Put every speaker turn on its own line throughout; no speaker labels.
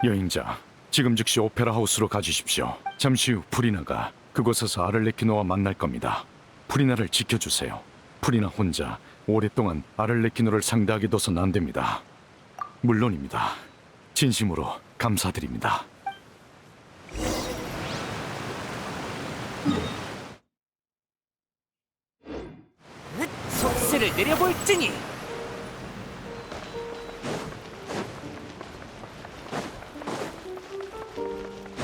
여행자, 지금 즉시 오페라 하우스로 가주십시오. 잠시 후 프리나가 그곳에서 아를레키노와 만날 겁니다. 프리나를 지켜주세요. 프리나 혼자 오랫동안 아를레키노를 상대하게 둬선 안 됩니다. 물론입니다. 진심으로 감사드립니다.
속세를 내려볼지니.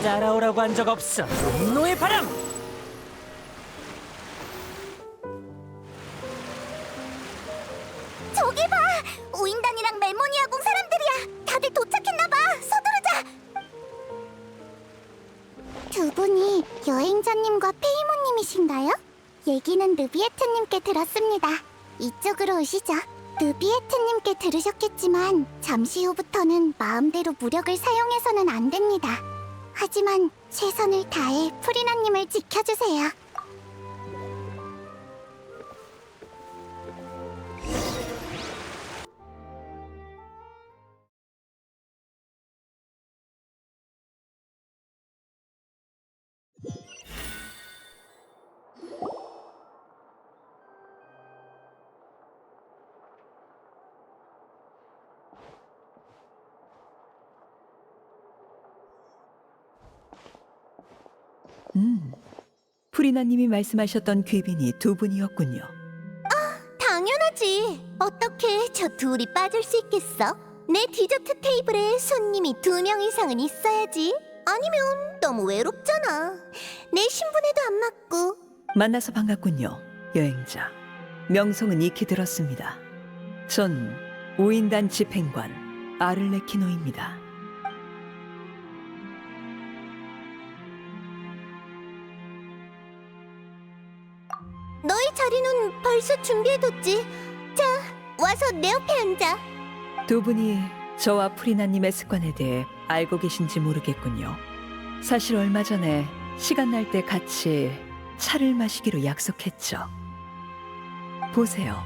따라오라고 한 적 없어. 분노의 바람.
저기 봐! 우인단이랑 멜모니아궁 사람들이야! 다들 도착했나봐! 서두르자! 두 분이 여행자님과 페이모님이신가요? 얘기는 느비에트님께 들었습니다. 이쪽으로 오시죠. 느비에트님께 들으셨겠지만 잠시 후부터는 마음대로 무력을 사용해서는 안 됩니다. 하지만 최선을 다해 프리나님을 지켜주세요.
프리나님이 말씀하셨던 귀빈이 두 분이었군요.
당연하지. 어떻게 저 둘이 빠질 수 있겠어? 내 디저트 테이블에 손님이 2명 이상은 있어야지. 아니면 너무 외롭잖아. 내 신분에도 안 맞고.
만나서 반갑군요, 여행자. 명성은 익히 들었습니다. 전 우인단 집행관 아를레키노입니다.
너희 자리는 벌써 준비해뒀지. 자, 와서 내 옆에 앉아.
두 분이 저와 프리나님의 습관에 대해 알고 계신지 모르겠군요. 사실 얼마 전에 시간 날 때 같이 차를 마시기로 약속했죠. 보세요.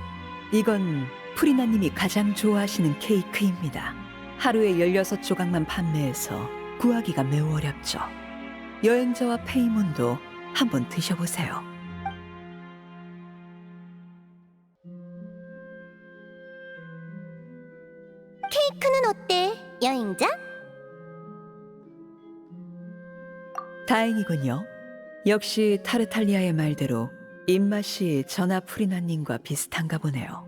이건 프리나님이 가장 좋아하시는 케이크입니다. 하루에 16조각만 판매해서 구하기가 매우 어렵죠. 여행자와 페이몬도 한번 드셔보세요.
케이크는 어때, 여행자?
다행이군요. 역시 타르탈리아의 말대로 입맛이 저나 프리나님과 비슷한가 보네요.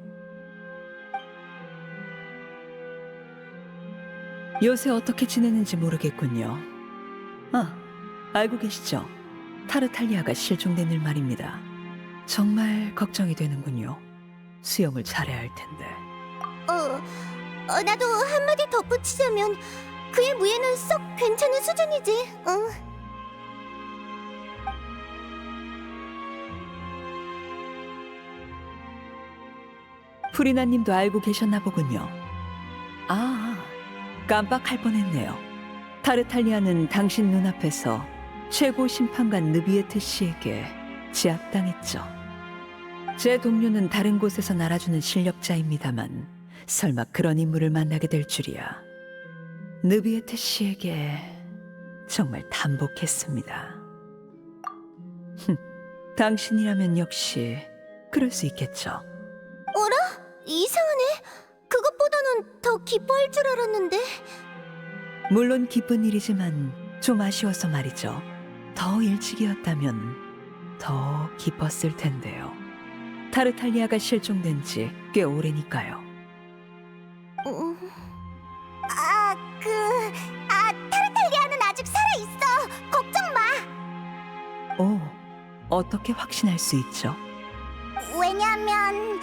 요새 어떻게 지내는지 모르겠군요. 아, 알고 계시죠? 타르탈리아가 실종된 일 말입니다. 정말 걱정이 되는군요. 수영을 잘해야 할 텐데.
나도 한마디 덧붙이자면 그의 무예는 썩 괜찮은 수준이지.
프리나님도 알고 계셨나 보군요. 아, 깜빡할 뻔했네요. 타르탈리아는 당신 눈앞에서 최고 심판관 느비에트 씨에게 제압당했죠. 제 동료는 다른 곳에서 날아주는 실력자입니다만 설마 그런 인물을 만나게 될 줄이야. 느비에트 씨에게 정말 담복했습니다. 당신이라면 역시 그럴 수 있겠죠.
이상하네. 그것보다는 더 기뻐할 줄 알았는데.
물론 기쁜 일이지만 좀 아쉬워서 말이죠. 더 일찍이었다면 더 기뻤을 텐데요. 타르탈리아가 실종된 지 꽤 오래니까요.
타르탈리아는 아직 살아있어. 걱정 마.
오, 어떻게 확신할 수 있죠?
왜냐면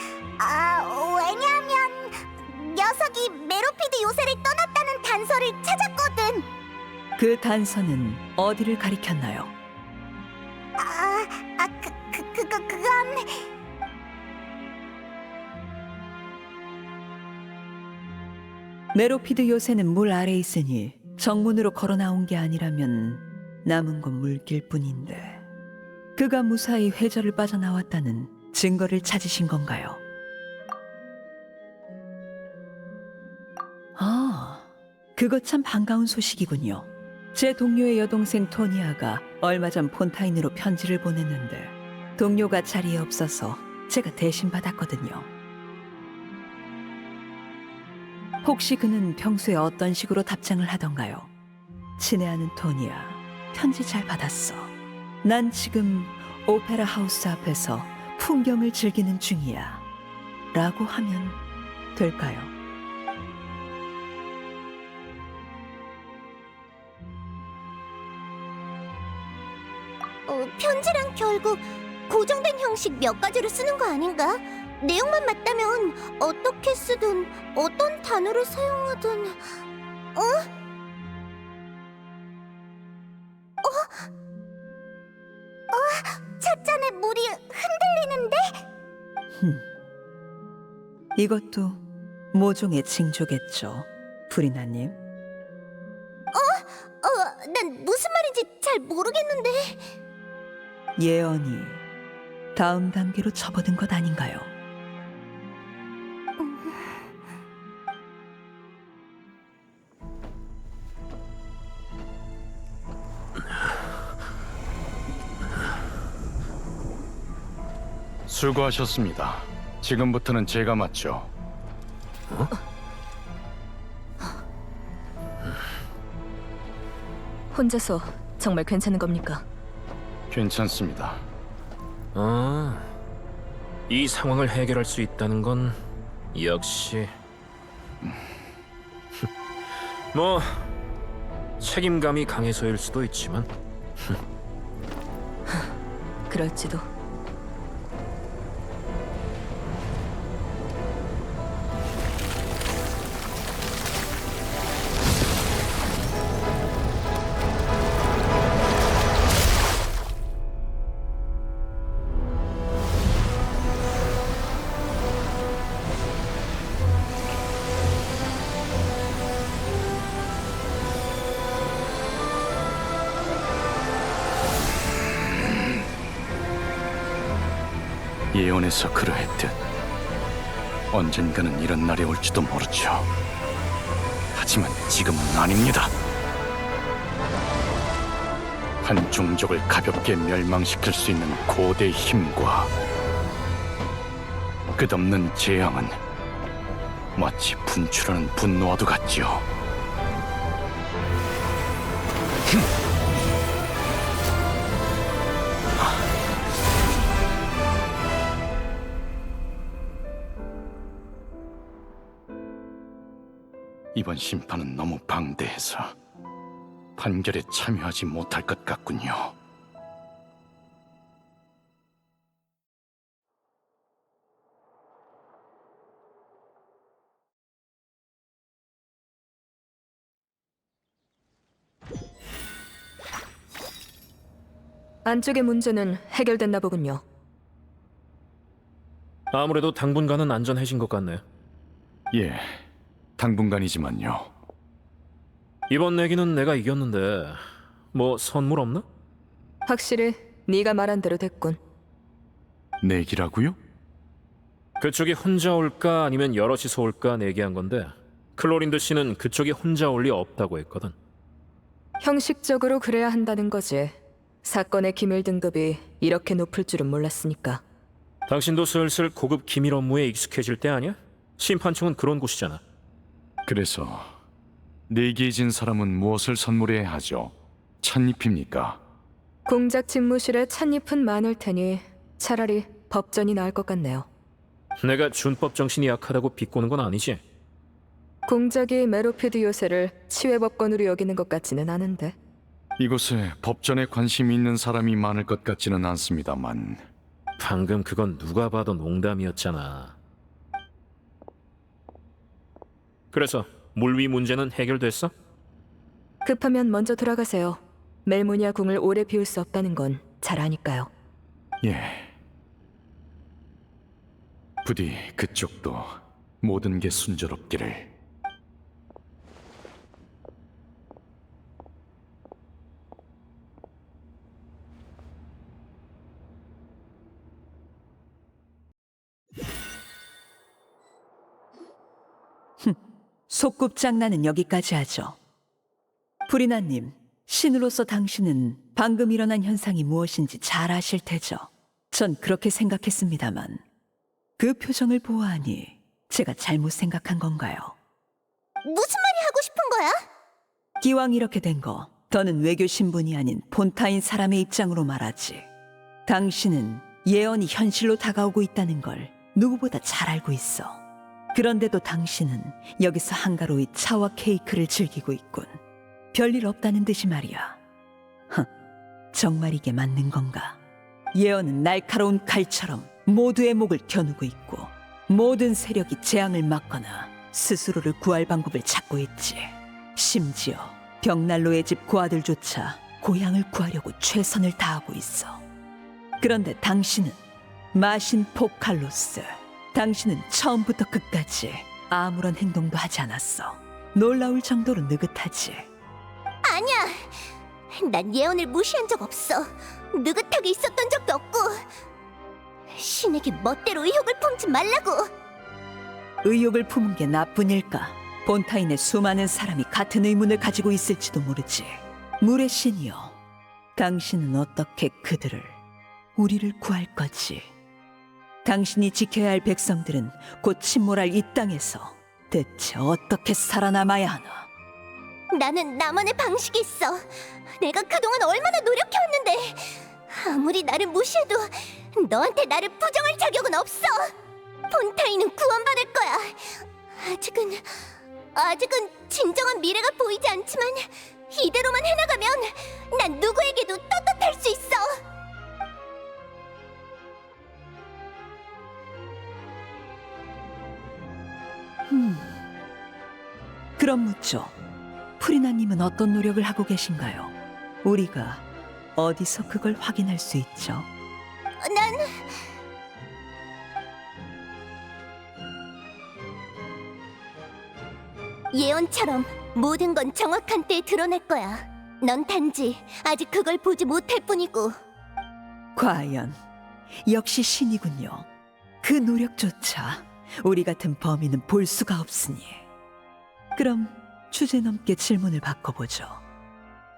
녀석이 메로피드 요새를 떠났다는 단서를 찾았거든.
그 단서는 어디를 가리켰나요?
그건
메로피드 요새는 물 아래에 있으니 정문으로 걸어 나온 게 아니라면 남은 건 물길 뿐인데 그가 무사히 회저를 빠져나왔다는 증거를 찾으신 건가요? 아, 그것 참 반가운 소식이군요. 제 동료의 여동생 토니아가 얼마 전 폰타인으로 편지를 보냈는데 동료가 자리에 없어서 제가 대신 받았거든요. 혹시 그는 평소에 어떤 식으로 답장을 하던가요? 친애하는 토니아, 편지 잘 받았어. 난 지금 오페라 하우스 앞에서 풍경을 즐기는 중이야. 라고 하면 될까요?
편지랑 결국 고정된 형식 몇 가지로 쓰는 거 아닌가? 내용만 맞다면 어떻게 쓰든 어떤 단어를 사용하든 찻잔에 물이 흔들리는데?
이것도 모종의 징조겠죠, 브리나님.
난 무슨 말인지 잘 모르겠는데.
예언이 다음 단계로 접어든 것 아닌가요?
수고하셨습니다. 지금부터는 제가 맡죠.
혼자서 정말 괜찮은 겁니까?
괜찮습니다.
아, 이 상황을 해결할 수 있다는 건 역시 뭐 책임감이 강해서일 수도 있지만
그럴지도.
예언에서 그러했듯 언젠가는 이런 날이 올지도 모르죠. 하지만 지금은 아닙니다. 한 종족을 가볍게 멸망시킬 수 있는 고대 힘과 끝없는 재앙은 마치 분출하는 분노와도 같죠. 이번 심판은 너무 방대해서 판결에 참여하지 못할 것 같군요.
안쪽의 문제는 해결됐나 보군요.
아무래도 당분간은 안전해진 것 같네.
예, 당분간이지만요.
이번 내기는 내가 이겼는데 뭐 선물 없나?
확실히 네가 말한 대로 됐군.
내기라고요?
그쪽이 혼자 올까 아니면 여럿이서 올까 내기한 건데 클로린드 씨는 그쪽이 혼자 올 리 없다고 했거든.
형식적으로 그래야 한다는 거지. 사건의 기밀 등급이 이렇게 높을 줄은 몰랐으니까.
당신도 슬슬 고급 기밀 업무에 익숙해질 때 아니야? 심판청은 그런 곳이잖아.
그래서 내기에 진 사람은 무엇을 선물해야 하죠? 찻잎입니까?
공작 집무실에 찻잎은 많을 테니 차라리 법전이 나을 것 같네요.
내가 준법 정신이 약하다고 비꼬는 건 아니지?
공작이 메로피드 요새를 치외법권으로 여기는 것 같지는 않은데.
이곳에 법전에 관심이 있는 사람이 많을 것 같지는 않습니다만
방금 그건 누가 봐도 농담이었잖아. 그래서 물위 문제는 해결됐어?
급하면 먼저 돌아가세요. 멜무니아 궁을 오래 비울 수 없다는 건 잘 아니까요.
예. 부디 그쪽도 모든 게 순조롭기를.
속꿉장난은 여기까지 하죠. 프리나님, 신으로서 당신은 방금 일어난 현상이 무엇인지 잘 아실 테죠. 전 그렇게 생각했습니다만 그 표정을 보아하니 제가 잘못 생각한 건가요?
무슨 말이 하고 싶은 거야?
기왕 이렇게 된 거, 더는 외교 신분이 아닌 폰타인 사람의 입장으로 말하지. 당신은 예언이 현실로 다가오고 있다는 걸 누구보다 잘 알고 있어. 그런데도 당신은 여기서 한가로이 차와 케이크를 즐기고 있군. 별일 없다는 듯이 말이야. 정말 이게 맞는 건가? 예언은 날카로운 칼처럼 모두의 목을 겨누고 있고 모든 세력이 재앙을 막거나 스스로를 구할 방법을 찾고 있지. 심지어 벽난로의 집 고아들조차 고향을 구하려고 최선을 다하고 있어. 그런데 당신은 마신 포칼로스. 당신은 처음부터 끝까지 아무런 행동도 하지 않았어. 놀라울 정도로 느긋하지.
아니야. 난 예언을 무시한 적 없어. 느긋하게 있었던 적도 없고. 신에게 멋대로 의혹을 품지 말라고.
의욕을 품은 게 나쁜 일까? 폰타인의 수많은 사람이 같은 의문을 가지고 있을지도 모르지. 물의 신이여, 당신은 어떻게 그들을, 우리를 구할 거지? 당신이 지켜야 할 백성들은 곧 침몰할 이 땅에서 대체 어떻게 살아남아야 하나?
나는 나만의 방식이 있어. 내가 그동안 얼마나 노력해왔는데 아무리 나를 무시해도 너한테 나를 부정할 자격은 없어. 폰타인은 구원받을 거야. 아직은 진정한 미래가 보이지 않지만 이대로만 해나가면 난 누구에게도 떳떳할 수 있어.
그럼 묻죠. 프리나님은 어떤 노력을 하고 계신가요? 우리가 어디서 그걸 확인할 수 있죠?
난 예언처럼 모든 건 정확한 때에 드러날 거야. 넌 단지 아직 그걸 보지 못할 뿐이고.
과연 역시 신이군요. 그 노력조차 우리 같은 범인은 볼 수가 없으니. 그럼 주제넘게 질문을 바꿔보죠.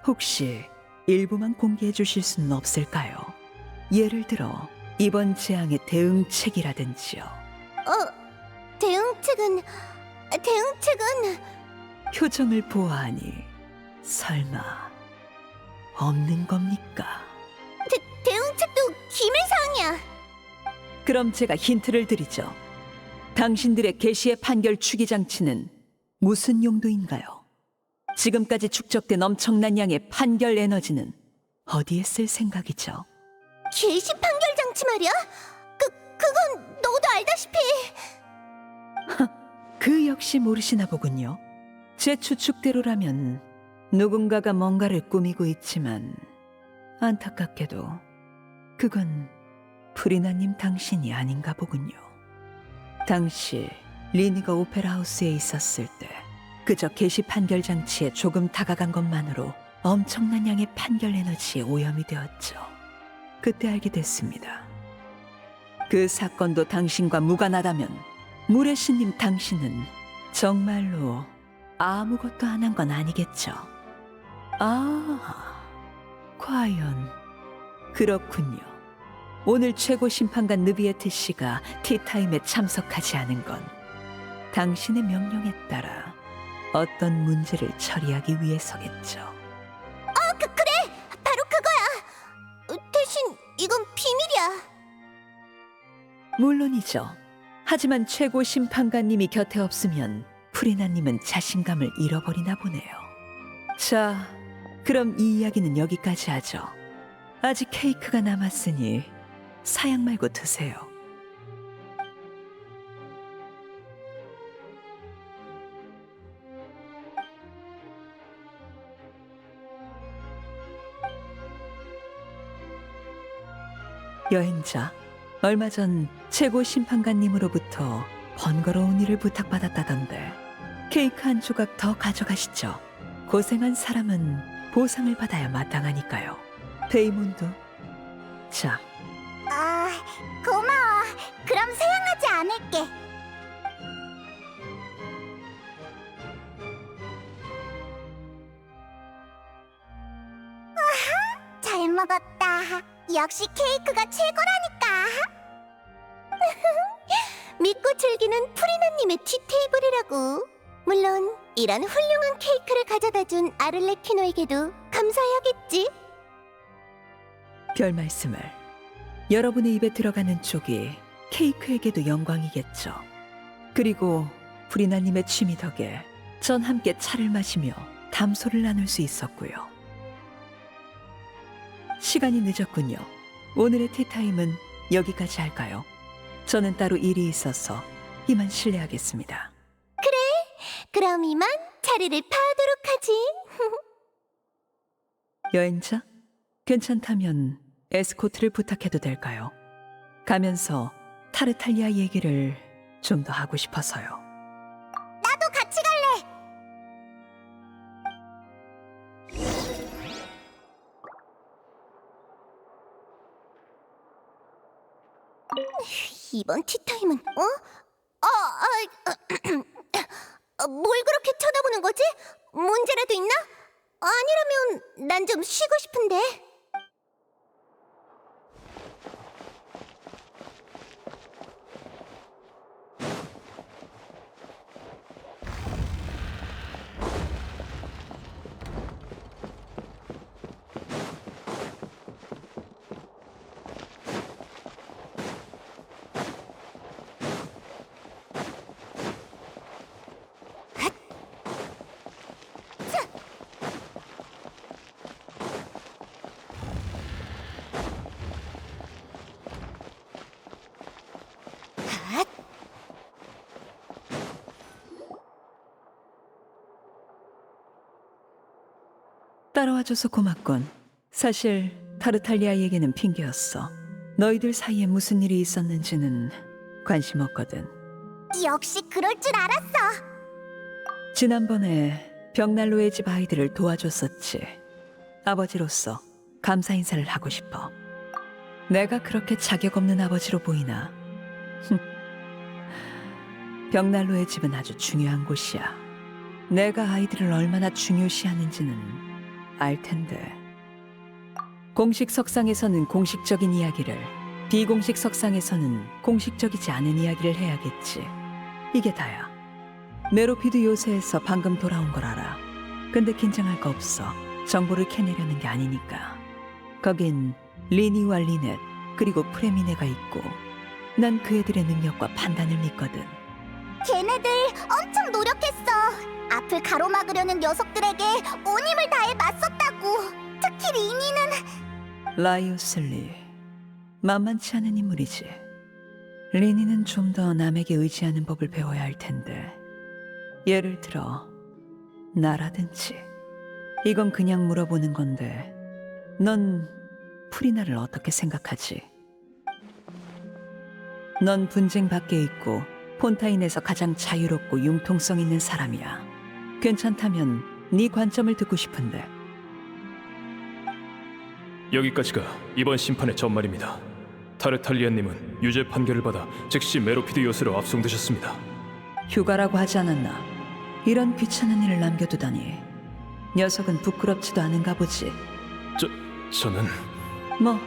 혹시 일부만 공개해 주실 수는 없을까요? 예를 들어 이번 재앙의 대응책이라든지요.
대응책은
표정을 보아하니 설마 없는 겁니까?
대응책도 기밀사항이야.
그럼 제가 힌트를 드리죠. 당신들의 계시의 판결 추기 장치는 무슨 용도인가요? 지금까지 축적된 엄청난 양의 판결 에너지는 어디에 쓸 생각이죠?
계시 판결 장치 말이야? 그건 너도 알다시피.
그 역시 모르시나 보군요. 제 추측대로라면 누군가가 뭔가를 꾸미고 있지만 안타깝게도 그건 프리나님 당신이 아닌가 보군요. 당시 리니가 오페라 하우스에 있었을 때 그저 계시 판결 장치에 조금 다가간 것만으로 엄청난 양의 판결 에너지에 오염이 되었죠. 그때 알게 됐습니다. 그 사건도 당신과 무관하다면 물의 신님 당신은 정말로 아무것도 안 한 건 아니겠죠. 과연 그렇군요. 오늘 최고 심판관 느비에트 씨가 티타임에 참석하지 않은 건 당신의 명령에 따라 어떤 문제를 처리하기 위해서겠죠.
그래, 바로 그거야. 대신 이건 비밀이야.
물론이죠. 하지만 최고 심판관님이 곁에 없으면 프리나님은 자신감을 잃어버리나 보네요. 자, 그럼 이 이야기는 여기까지 하죠. 아직 케이크가 남았으니 사양 말고 드세요. 여행자, 얼마 전 최고 심판관님으로부터 번거로운 일을 부탁받았다던데 케이크 한 조각 더 가져가시죠. 고생한 사람은 보상을 받아야 마땅하니까요. 데이몬도. 자,
고마워. 그럼 사양하지 않을게. 먹었다. 역시 케이크가 최고라니까. 믿고 즐기는 프리나님의 티테이블이라고. 물론 이런 훌륭한 케이크를 가져다준 아를레키노에게도 감사해야겠지.
별 말씀을. 여러분의 입에 들어가는 쪽이 케이크에게도 영광이겠죠. 그리고 프리나님의 취미 덕에 전 함께 차를 마시며 담소를 나눌 수 있었고요. 시간이 늦었군요. 오늘의 티타임은 여기까지 할까요? 저는 따로 일이 있어서 이만 실례하겠습니다.
그럼 이만 자리를 파하도록 하지.
여행자? 괜찮다면 에스코트를 부탁해도 될까요? 가면서 타르탈리아 얘기를 좀 더 하고 싶어서요.
나도 같이 갈래. 이번 티타임은 뭘 그렇게 쳐다보는 거지? 문제라도 있나? 아니라면 난 좀 쉬고 싶은데.
따라와줘서 고맙군. 사실 타르탈리아 얘기는 핑계였어. 너희들 사이에 무슨 일이 있었는지는 관심 없거든.
역시 그럴 줄 알았어.
지난번에 벽난로의 집 아이들을 도와줬었지. 아버지로서 감사 인사를 하고 싶어. 내가 그렇게 자격 없는 아버지로 보이나? 벽난로의 집은 아주 중요한 곳이야. 내가 아이들을 얼마나 중요시하는지는 알 텐데. 공식 석상에서는 공식적인 이야기를, 비공식 석상에서는 공식적이지 않은 이야기를 해야겠지. 이게 다야. 메로피드 요새에서 방금 돌아온 걸 알아. 근데 긴장할 거 없어. 정보를 캐내려는 게 아니니까. 거긴 리니와 리넷 그리고 프레미네가 있고 난 그 애들의 능력과 판단을 믿거든.
걔네들 엄청 노력했어. 앞을 가로막으려는 녀석들에게 온 힘을 다해 맞섰다고. 특히 리니는
라이오슬리, 만만치 않은 인물이지. 리니는 좀 더 남에게 의지하는 법을 배워야 할 텐데. 예를 들어 나라든지. 이건 그냥 물어보는 건데 넌 프리나를 어떻게 생각하지? 넌 분쟁 밖에 있고 폰타인에서 가장 자유롭고 융통성 있는 사람이야. 괜찮다면 네 관점을 듣고 싶은데.
여기까지가 이번 심판의 전말입니다. 타르탈리아님은 유죄 판결을 받아 즉시 메로피드 요새로 압송되셨습니다.
휴가라고 하지 않았나? 이런 귀찮은 일을 남겨두다니. 녀석은 부끄럽지도 않은가 보지.
저는
뭐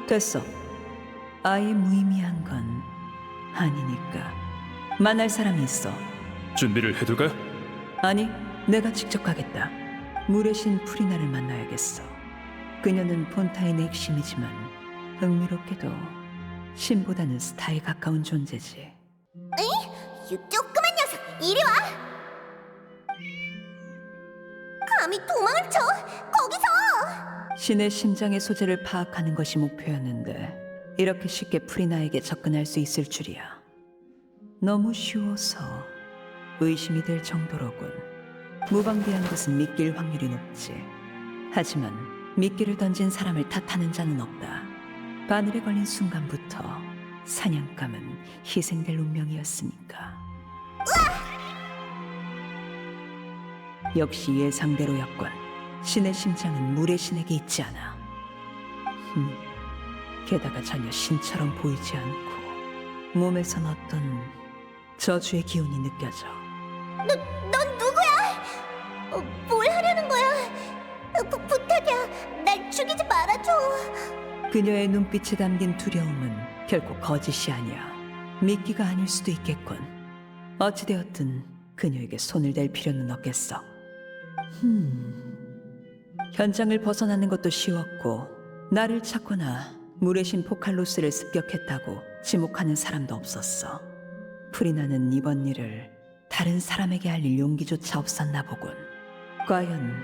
됐어. 아예 무의미한 건 아니니까. 만날 사람이 있어.
준비를 해둘까요?
아니, 내가 직접 가겠다. 물의 신 프리나를 만나야겠어. 그녀는 폰타인의 핵심이지만 흥미롭게도 신보다는 스타에 가까운 존재지.
이 조그만 녀석, 이리 와! 감히 도망을 쳐! 거기서!
신의 심장의 소재를 파악하는 것이 목표였는데 이렇게 쉽게 프리나에게 접근할 수 있을 줄이야. 너무 쉬워서 의심이 될 정도로군. 무방비한 것은 믿길 확률이 높지. 하지만 미끼를 던진 사람을 탓하는 자는 없다. 바늘에 걸린 순간부터 사냥감은 희생될 운명이었으니까. 역시 예상대로였군. 신의 심장은 물의 신에게 있지 않아. 게다가 전혀 신처럼 보이지 않고 몸에선 어떤 저주의 기운이 느껴져.
넌 누구야? 뭘 하려는 거야? 부탁이야, 날 죽이지 말아줘.
그녀의 눈빛에 담긴 두려움은 결코 거짓이 아니야. 미끼가 아닐 수도 있겠군. 어찌되었든 그녀에게 손을 댈 필요는 없겠어. 현장을 벗어나는 것도 쉬웠고 나를 찾거나 물의 신 포칼로스를 습격했다고 지목하는 사람도 없었어. 프리나는 이번 일을 다른 사람에게 알릴 용기조차 없었나 보군. 과연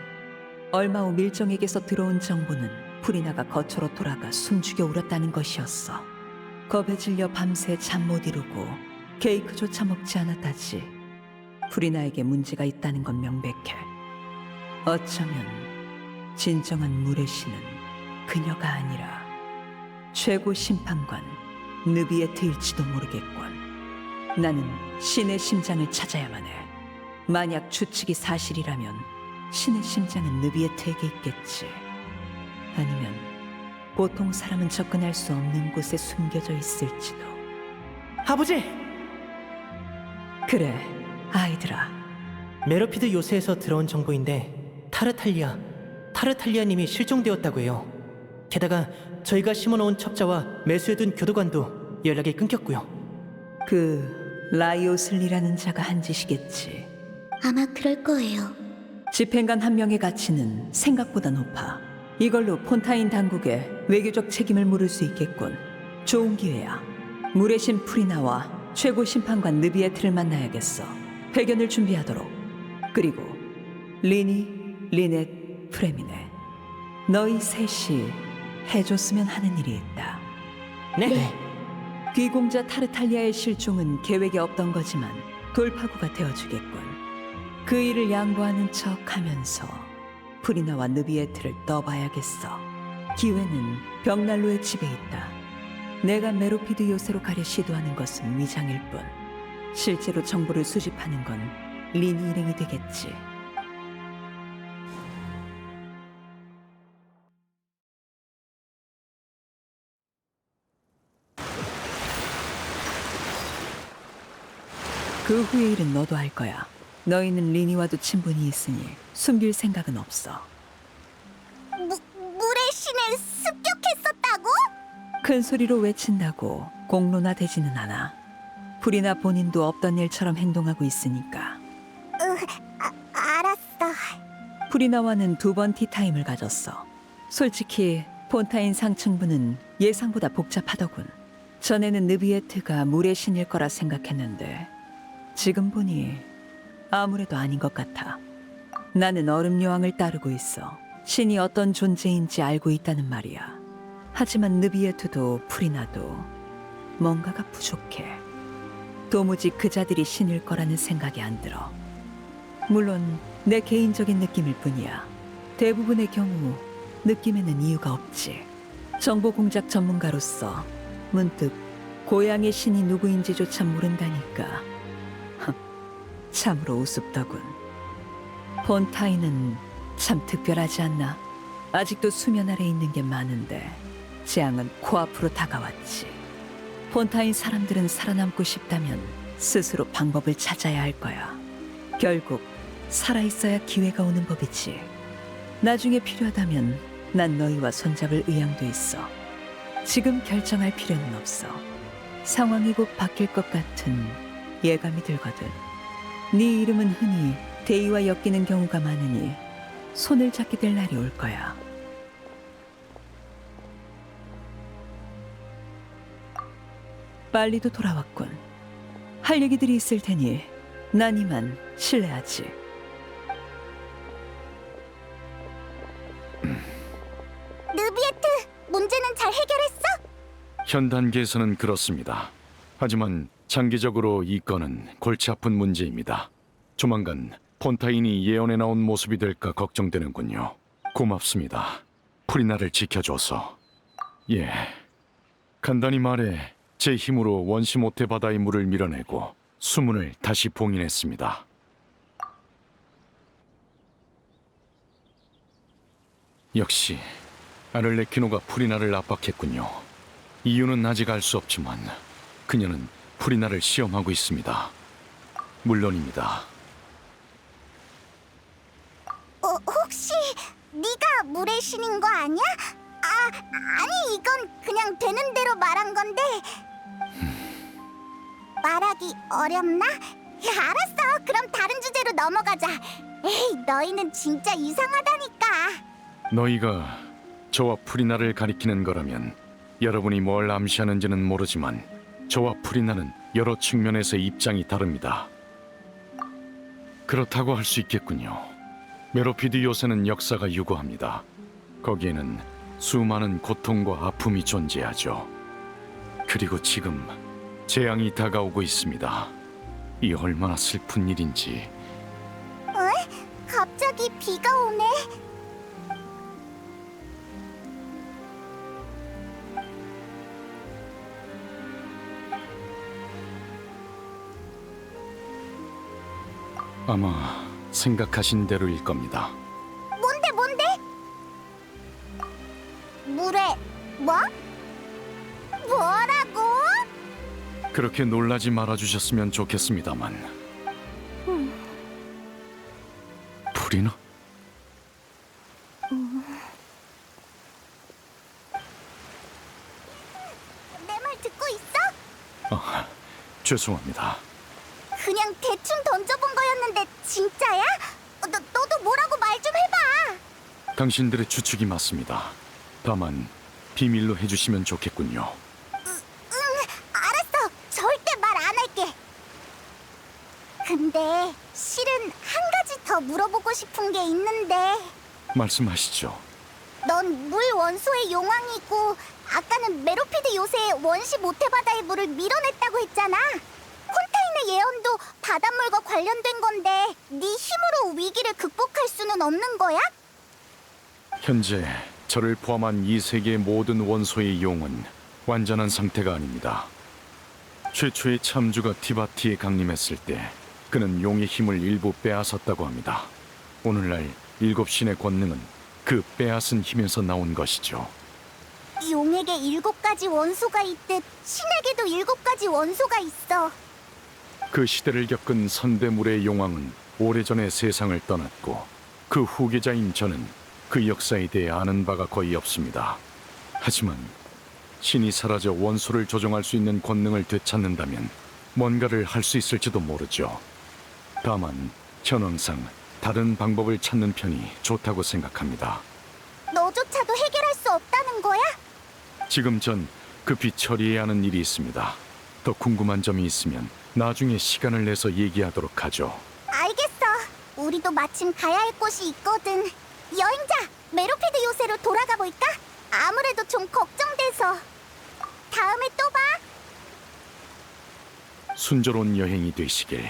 얼마 후 밀정에게서 들어온 정보는 프리나가 거처로 돌아가 숨죽여 울었다는 것이었어. 겁에 질려 밤새 잠 못 이루고 케이크조차 먹지 않았다지. 프리나에게 문제가 있다는 건 명백해. 어쩌면 진정한 물의 신은 그녀가 아니라 최고 심판관 느비에트일지도 모르겠군. 나는 신의 심장을 찾아야만 해. 만약 추측이 사실이라면 신의 심장은 느비에트에게 있겠지. 아니면 보통 사람은 접근할 수 없는 곳에 숨겨져 있을지도.
아버지!
그래, 아이들아.
메로피드 요새에서 들어온 정보인데 타르탈리아님이 실종되었다고 해요. 게다가 저희가 심어놓은 첩자와 매수해둔 교도관도 연락이 끊겼고요.
그 라이오슬리라는 자가 한 짓이겠지.
아마 그럴 거예요.
집행관 한 명의 가치는 생각보다 높아. 이걸로 폰타인 당국에 외교적 책임을 물을 수 있겠군. 좋은 기회야. 물의 신 프리나와 최고 심판관 느비에트를 만나야겠어. 회견을 준비하도록. 그리고 리니, 리넷, 프레미네. 너희 셋이 해줬으면 하는 일이 있다.
네.
귀공자 타르탈리아의 실종은 계획에 없던 거지만 돌파구가 되어주겠군. 그 일을 양보하는 척하면서 프리나와 느비에트를 떠봐야겠어. 기회는 벽난로의 집에 있다. 내가 메로피드 요새로 가려 시도하는 것은 위장일 뿐. 실제로 정보를 수집하는 건 리니 일행이 되겠지. 그 후의 일은 너도 알 거야. 너희는 리니와도 친분이 있으니 숨길 생각은 없어.
물의 신을 습격했었다고?
큰 소리로 외친다고 공론화 되지는 않아. 프리나 본인도 없던 일처럼 행동하고 있으니까.
알았어.
프리나와는 2번 티타임을 가졌어. 솔직히 폰타인 상층부는 예상보다 복잡하더군. 전에는 느비에트가 물의 신일 거라 생각했는데 지금 보니 아무래도 아닌 것 같아. 나는 얼음 여왕을 따르고 있어. 신이 어떤 존재인지 알고 있다는 말이야. 하지만 느비에트도 프리나도 뭔가가 부족해. 도무지 그 자들이 신일 거라는 생각이 안 들어. 물론 내 개인적인 느낌일 뿐이야. 대부분의 경우 느낌에는 이유가 없지. 정보 공작 전문가로서 문득 고향의 신이 누구인지조차 모른다니까 참으로 우습더군. 폰타인은 참 특별하지 않나? 아직도 수면 아래 있는 게 많은데 재앙은 코앞으로 다가왔지. 폰타인 사람들은 살아남고 싶다면 스스로 방법을 찾아야 할 거야. 결국 살아있어야 기회가 오는 법이지. 나중에 필요하다면 난 너희와 손잡을 의향도 있어. 지금 결정할 필요는 없어. 상황이 곧 바뀔 것 같은 예감이 들거든. 네 이름은 흔히 대의와 엮이는 경우가 많으니 손을 잡게 될 날이 올 거야. 빨리도 돌아왔군. 할 얘기들이 있을 테니 난 이만 실례하지.
느비에트, 문제는 잘 해결했어?
현 단계에서는 그렇습니다. 하지만 장기적으로 이 건은 골치 아픈 문제입니다. 조만간 폰타인이 예언에 나온 모습이 될까 걱정되는군요. 고맙습니다. 프리나를 지켜줘서. 예, 간단히 말해 제 힘으로 원시 모태 바다의 물을 밀어내고 수문을 다시 봉인했습니다. 역시 아를레키노가 프리나를 압박했군요. 이유는 아직 알 수 없지만 그녀는 프리나를 시험하고 있습니다. 물론입니다.
혹시 네가 물의 신인 거 아니야? 아, 아니 이건 그냥 되는 대로 말한 건데 말하기 어렵나? 알았어. 그럼 다른 주제로 넘어가자. 에이, 너희는 진짜 이상하다니까.
너희가 저와 프리나를 가리키는 거라면 여러분이 뭘 암시하는지는 모르지만 저와 프리나는 여러 측면에서 입장이 다릅니다. 그렇다고 할 수 있겠군요. 메로피드 요새는 역사가 유구합니다. 거기에는 수많은 고통과 아픔이 존재하죠. 그리고 지금 재앙이 다가오고 있습니다. 이 얼마나 슬픈 일인지.
갑자기 비가 오네.
아마 생각하신 대로일 겁니다.
뭔데? 물에 뭐? 뭐라고?
그렇게 놀라지 말아주셨으면 좋겠습니다만. 프리나?
내 말 듣고 있어?
죄송합니다.
그냥 대충 던져본 거였는데 진짜야? 너도 뭐라고 말 좀 해봐.
당신들의 추측이 맞습니다. 다만 비밀로 해주시면 좋겠군요.
알았어. 절대 말 안 할게. 근데 실은 한 가지 더 물어보고 싶은 게 있는데
말씀하시죠.
넌 물 원소의 용왕이고 아까는 메로피드 요새의 원시 모태바다의 물을 밀어냈다고 했잖아. 폰타인의 예언도 바닷물과 관련된 건데 네 힘으로 위기를 극복할 수는 없는 거야?
현재 저를 포함한 이 세계의 모든 원소의 용은 완전한 상태가 아닙니다. 최초의 참주가 티바티에 강림했을 때 그는 용의 힘을 일부 빼앗았다고 합니다. 오늘날 7신의 권능은 그 빼앗은 힘에서 나온 것이죠.
용에게 7가지 원소가 있듯 신에게도 7가지 원소가 있어.
그 시대를 겪은 선대물의 용왕은 오래전에 세상을 떠났고 그 후계자인 저는 그 역사에 대해 아는 바가 거의 없습니다. 하지만 신이 사라져 원소를 조종할 수 있는 권능을 되찾는다면 뭔가를 할 수 있을지도 모르죠. 다만 현황상 다른 방법을 찾는 편이 좋다고 생각합니다.
너조차도 해결할 수 없다는 거야?
지금 전 급히 처리해야 하는 일이 있습니다. 더 궁금한 점이 있으면 나중에 시간을 내서 얘기하도록 하죠.
알겠어. 우리도 마침 가야 할 곳이 있거든. 여행자, 메로피드 요새로 돌아가 볼까? 아무래도 좀 걱정돼서. 다음에 또 봐.
순조로운 여행이 되시길.